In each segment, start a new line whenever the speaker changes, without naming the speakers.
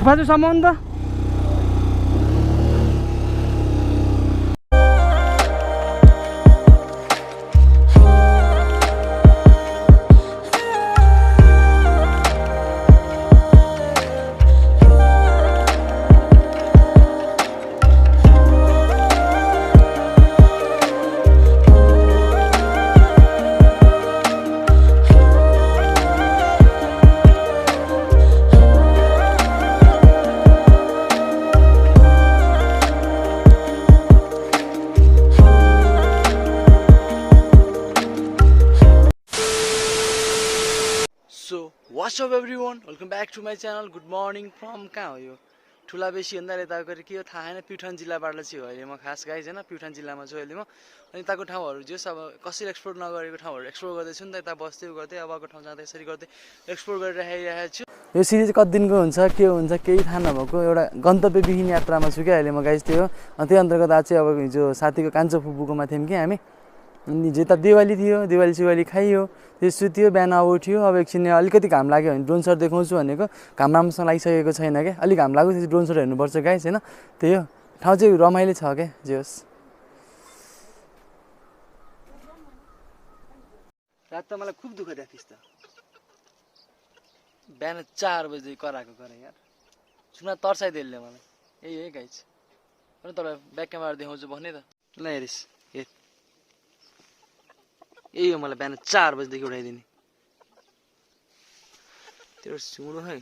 फुफाजु सम्म त What's up everyone, welcome back to my channel. Good morning from कहाँ हो यो थुलाबेसी भन्दा यता गएर के हो थाहा हैन प्युठान जिल्लाबाट चाहिँ हो अहिले म खास गाइज हैन प्युठान जिल्लामा छु अहिले म अनि यताको ठाउँहरु जस अब कसरी एक्सप्लोर नगरेको ठाउँहरु एक्सप्लोर गर्दै छु नि त यता बस्दै गर्दै अबको ठाउँ जाँदै यसरी गर्दै एक्सप्लोर गरिरहेको छु यो सिरिज कति दिनको हुन्छ के हुन्छ केही थाहा नभएको एउटा गन्तव्यविहीन यात्रामा छु के अहिले म गाइज त्यो अनि त्यही अन्तर्गत आज चाहिँ अब हिजो साथीको कान्छो फुपूकोमा थियौं के हामी अनि जेता दिवाली थियो दिवाली सिवाली खाइयो त्यस सुत्यो बिहान उठ्यो अब एकछिन अलिकति घाम लाग्यो भने ड्रोन शट देखाउँछु भनेको घाम राम्रोसँग लागिसकेको छैन के अलि घाम लाग्यो त्यसपछि ड्रोन शट हेर्नुपर्छ गाइस हैन त्यही हो ठाउँ चाहिँ रमाइलो छ के जे होस् रात त मलाई खुब दुःख दिएछ त बिहान 4 बजे कराको गरे यार सुना तर्साइदिएले मलाई यही हो गाइस अनि तपाईँ ब्याक क्यामेरा देखाउँछु भने त ल हेरिस यही हो मलाई बिहान 4 बजेदेखि उठाइदिने तेरो सुँडो है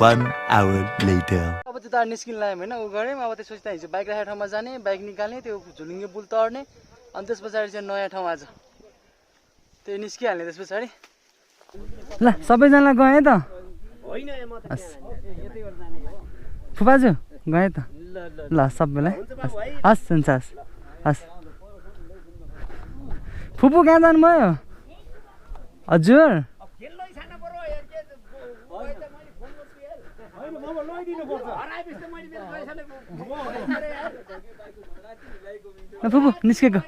One hour later.
अब त्यो तार निस्किन लाग्यो हैन उ गरे अब त्यसपछि त हिजो बाइक राखेको ठाउँमा जाने बाइक निकाल्ने त्यो झुलिङ्गे पुल तर्ने अनि त्यसपछि चाहिँ नयाँ ठाउँ आज त्यो निस्किहाल्ने त्यसपछि ल सबैजना गए त हैन म त यतै गर जाने हो फुपाजु गए त ल सबैलाई हस् हुन्छ हस् फुपू कहाँ जानुभयो हजुर फुपू निस्केको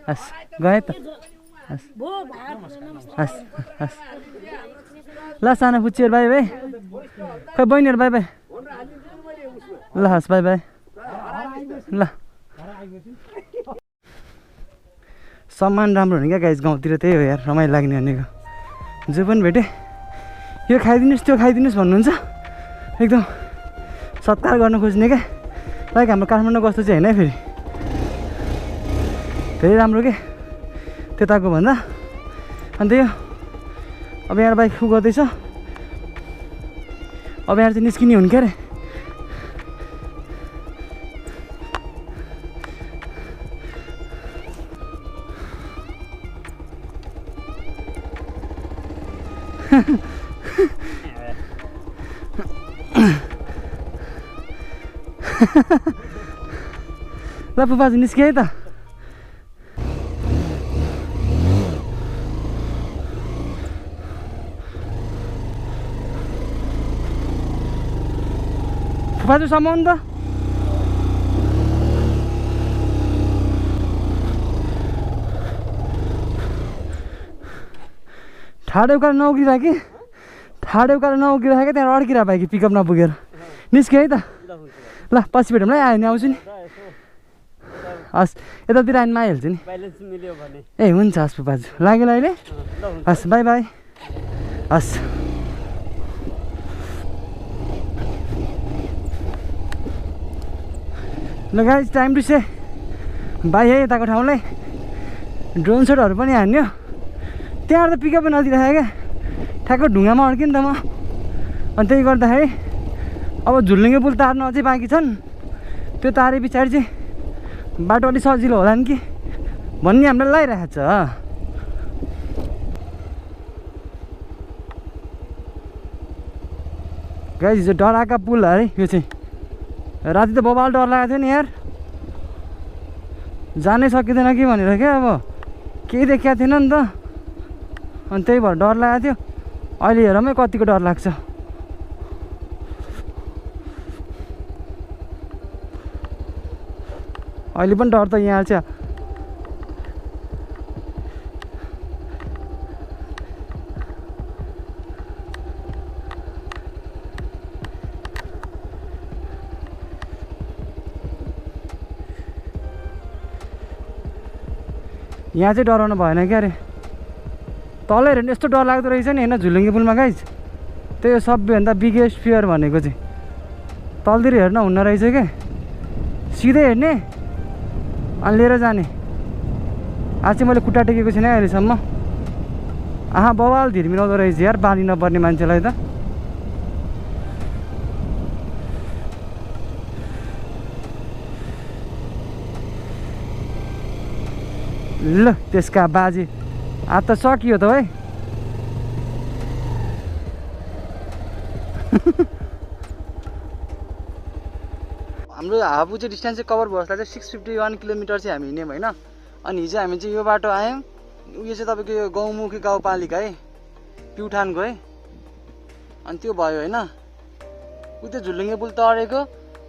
हस् गएँ त हस् हस् हस् ल सानो पुच्चीहरू बाई बाई खै बहिनीहरू बाई बाई ल हस् बाई बाई ल सम्मान राम्रो हुने क्या गाइस गाउँतिर त्यही हो यार रमाइलो लाग्ने भनेको जो पनि भेटेँ यो खाइदिनुहोस् त्यो खाइदिनुहोस् भन्नुहुन्छ एकदम सत्कार गर्न खोज्ने क्या लाइक हाम्रो काठमाडौँ कस्तो चाहिँ होइन है फेरि धेरै राम्रो के त्यताको भन्दा अन्त यो अब यहाँ बाइक उ गर्दैछ अब यहाँ चाहिँ निस्किने हुन् क्या अरे ल फुपाजु निस्के है त फुपाजु सम्म त ठाडो उकालो नउक्रिरह कि ठाडो उकालो नउक्रिरह कि त्यहाँ अड्किरह भयो कि पिकअप नपुगेर निस्के है त ल पछि भेटौँ ल आयो नि आउँछु नि हस् यतातिर आइन् आइहाल्छु नि ए हुन्छ हस् फुपाजु लाग्यो ल अहिले हस् बाई बाई हस् ल guys time to say bye है यताको ठाउँलाई ड्रोन सटहरू पनि हान्यो त्यहाँ त पिकअप नदिइराखेँ क्या ठ्याक्क ढुङ्गामा अड्क्यो नि त म अनि त्यही गर्दाखेरि अब झुल्लिङ्गे पुल तार्नु अझै बाँकी छन् त्यो तारे पछाडि चाहिँ बाटो अलिक सजिलो होला नि कि भन्ने हामीलाई लागिरहेको छ गाइस हिजो डराएका पुल अरे यो चाहिँ राति त बबाल डर लागेको थियो नि यार जानै सकिँदैन कि भनेर क्या अब केही देखेको थिएन नि त अनि त्यही भएर डर लागेको थियो अहिले हेरमै कतिको डर लाग्छ अहिले पनि डर त यहाँ छ यहाँ चाहिँ डराउनु भएन क्या अरे तल हेर्नु यस्तो डर लाग्दो रहेछ नि होइन झुलुङ्गे पुलमा गाइज त्यही हो सबैभन्दा बिगेस्ट फियर भनेको चाहिँ तलतिर हेर्न हुन्न रहेछ क्या सिधै हेर्ने अनि लिएर जाने आज चाहिँ मैले खुट्टा टेकेको छैन अहिलेसम्म आहा बवाल धिर मिलाउँदो रहेछ यार बानी नपर्ने मान्छेलाई त ल त्यसका बाजे आज त सकियो त है हाम्रो हावापु चाहिँ डिस्टेन्स चाहिँ कभर भयो जस्तो चाहिँ 651 किलोमिटर चाहिँ हामी हिँड्यौँ होइन अनि हिजो हामी चाहिँ यो बाटो आयौँ उयो चाहिँ तपाईँको यो गाउँमुखी गाउँपालिका है प्युठानको है अनि त्यो भयो होइन उ त्यो झुलुङ्गे पुल तरेको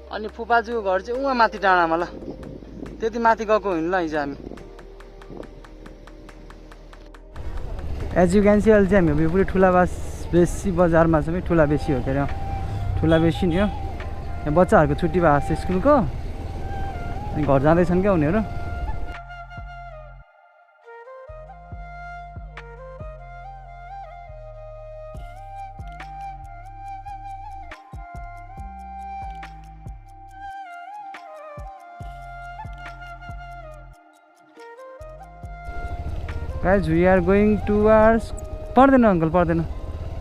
अनि फुपाजुको घर चाहिँ उहाँ माथि डाँडामा ल त्यति माथि गएको होइन ल हिजो हामी एज यु क्यान सी अहिले चाहिँ हामी पुरै ठुलाबेसी बजारमा छौँ है ठुलाबेसी हो के अरे ठुलाबेसी नि हो यहाँ बच्चाहरूको छुट्टी भएको छ स्कुलको अनि घर जाँदैछन् क्या उनीहरू Guys, we are going towards पर्दैन अङ्कल पर्दैन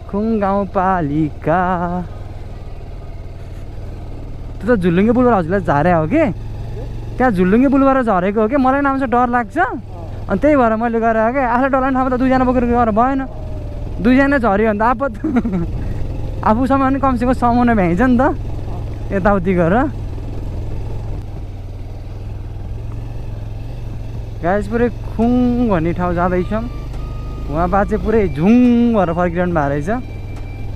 खुङ गाउँपालिका त्यो त झुलुङ्गे पुलबाट हजुरलाई झारे हो कि त्यहाँ झुलुङ्गे पुलबाट झरेको हो कि मलाई नाम चाहिँ डर लाग्छ अनि त्यही भएर मैले गरेर हो कि आफूलाई डर लाग्ने ठाउँमा त दुईजना बोकेर गएर भएन दुईजना झऱ्यो भने त आपत आफूसम्म पनि कमसेकम समाउन भ्याइन्छ नि त यताउति गरेर गाइस पुरै खुङ भन्ने ठाउँ जाँदैछौँ। उहाँ बा चाहिँ पुरै झुङ भएर फर्किरहनु भएको रहेछ।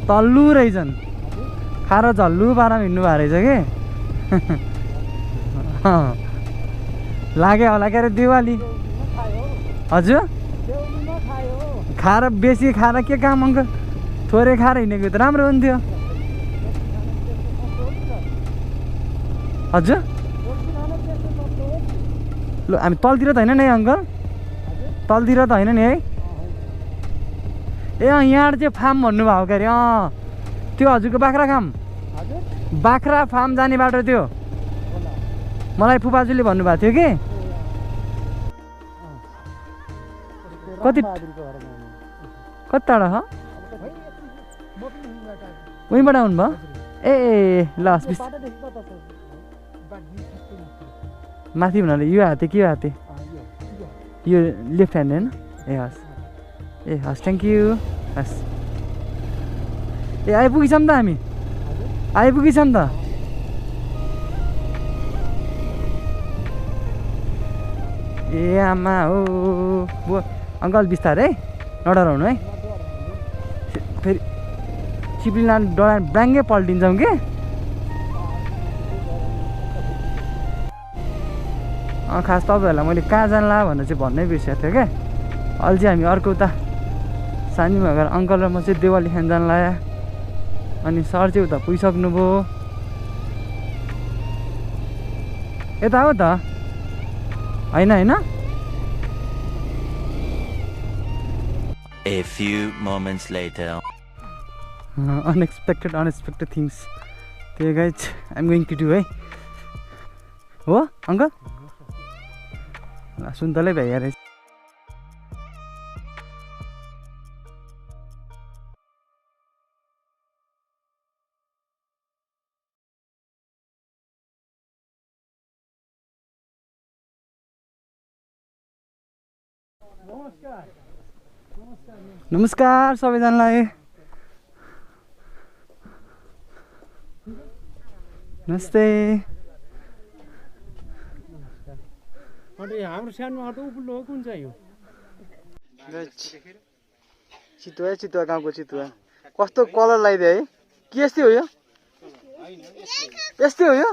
तल्लु रहेछन्, खाएर झल्लु पारामा हिँड्नु भएको रहेछ कि लाग्यो होला क्या अरे दिवाली। हजुर खाएर बेसी खाएर के काम अङ्कल, थोरै खाएर हिँडेको त राम्रो हुन्थ्यो। हजुर लु हामी तलतिर त होइन नि है अङ्कल, तलतिर त होइन नि है। ए यहाँ चाहिँ फार्म भन्नुभएको क्या अरे। त्यो हजुरको बाख्रा फार्म, बाख्रा फार्म जाने बाटो त्यो मलाई फुपाजुले भन्नुभएको थियो कि। कति कति टाढा छ उहीँबाट आउनुभयो? ए ल माथि भन्नाले यो हाते के हाते, यो लेफ्ट ह्यान्ड होइन? ए हस्, ए हस्, थ्याङ्क यू। हस् ए आइपुगेछौँ त हामी, आइपुगेछौँ त। ए आमा हो बुवा अङ्कल बिस्तारै नडराउनु है, फेरि चिप्लिना डरा ब्याङ्गै पल्टिन्छौँ कि। खास तपाईँहरूलाई मैले कहाँ जानला भनेर चाहिँ भन्नै बिर्सेको थिएँ क्या। अहिले चाहिँ हामी अर्को उता सानीमा गएर अङ्कल र म चाहिँ देवाली खान जान लाग्यो। अनि सर चाहिँ उता पुगिसक्नुभयो। यता हो त होइन होइन?
A few moments later.
Unexpected things. त्यही guys I'm going to do है। हो अङ्कल सुन्तलै भ्याइया रहेछ। नमस्कार सबैजनालाई। नमस्ते।
हाम्रो सानो अटो उपल्लो हो, कुन चाहिँ यो?
चितुवा चितुवा गाउँको चितुवा कस्तो कलर लगाइदियो है। के यस्तै हो यो? यस्तै हो यो?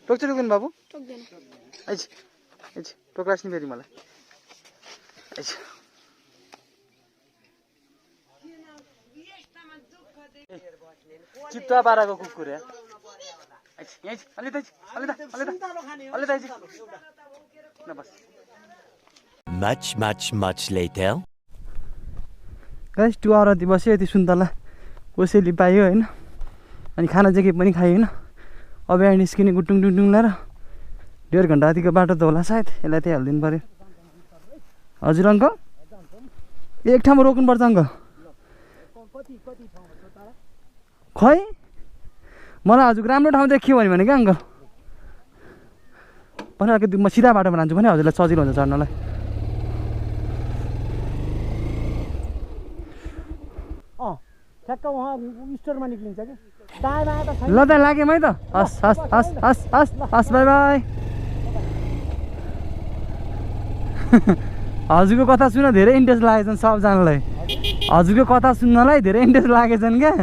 टोक्छ टोक्दैन बाबु? टोक्लास् नि फेरि मलाई। चितुवा पाराको कुकुर या
Much later.
गाइस 2 आवर जति बस्यो। यति सुन्तला कसैले पायो होइन। अनि खाना चाहिँ केही पनि खायो होइन। अब यहाँ निस्किने गुटुङ टुङटुङ लाएर 1.5 घन्टा जतिको बाटो त होला सायद। यसलाई त्यही हालिदिनु पऱ्यो। हजुर अङ्कल एक ठाउँमा रोक्नुपर्छ अङ्कल। खै मलाई हजुरको राम्रो ठाउँ देखियो भने क्या अङ्कल भने अलिकति म सिधा बाटोमा लान्छु भने हजुरलाई सजिलो हुन्छ चढ्नलाई।
ठ्याक्क उहाँ स्टोरमा निक्लिन्छ कि दायाँ त
ल त लाग्यो है त। हस् हस् हस् हस् हस् हस् बाई बाई। हजुरको कथा सुन्न धेरै इन्ट्रेस्ट लागेछन् सबजनालाई। हजुरको कथा सुन्नलाई धेरै इन्ट्रेस्ट लागेछन् क्या।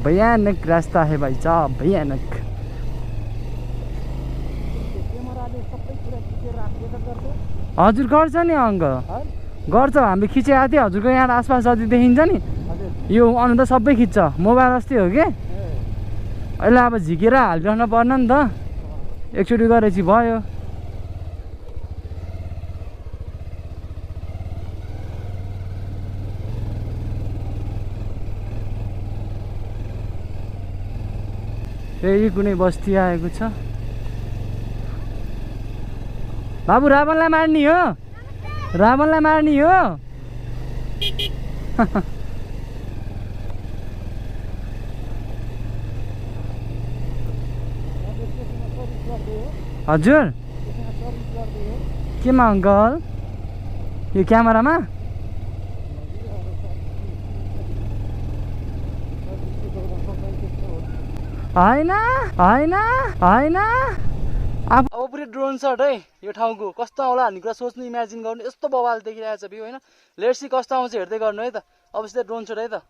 भयानक रास्ता है भाइ साहब, भयानक। हजुर गर्छ नि अङ्कल, गर्छ। हामीले खिचेको थियो हजुरको यहाँ आसपास जति देखिन्छ नि यो अनु त सबै खिच्छ। मोबाइल अस्ति हो कि अहिले अब झिकेर हालिरहनु पर्न नि त। एकचोटि गरेपछि भयो। फेरि कुनै बस्ती आएको छ। बाबु रावणलाई मार्ने हो, रावणलाई मार्ने हो। हजुर केमा अङ्कल? यो क्यामेरामा हैन हैन हैन अब पुरै ड्रोन सट है यो ठाउँको कस्तो आउला भन्ने कुरा सोच्नु इमेजिन गर्नु यस्तो बवाल देखिरहेछ भ्यू हैन लेट्स सी कस्तो आउँछ हेर्दै गर्नु है त अब सिधै ड्रोन सट है त